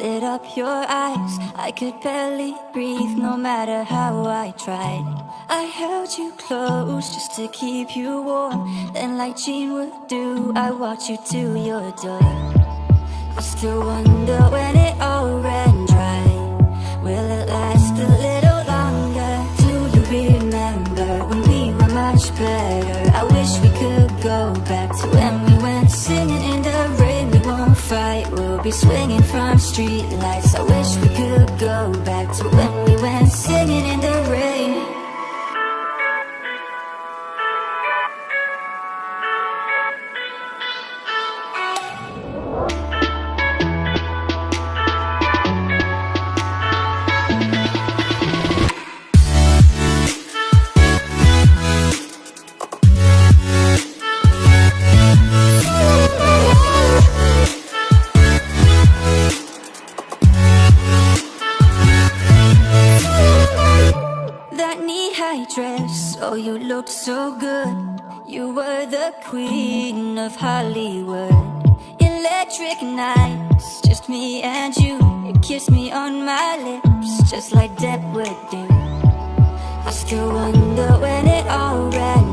lit up your eyes. I could barely breathe no matter how I tried. I held you close just to keep you warm. Then like Jean would do, I walked you to your door. I still wonder when it all ran dry. Will it last a little longer? Do you remember when we were much better? I wish we could go back to when we went singing in the rain. We won't fight, we'll be swinging from streetlights. I wish we could go back to when we went singing in the rain. Dress, oh you looked so good. You were the queen of Hollywood. Electric nights, just me and you. You kissed me on my lips, just like Depp would do. I still wonder when it all ran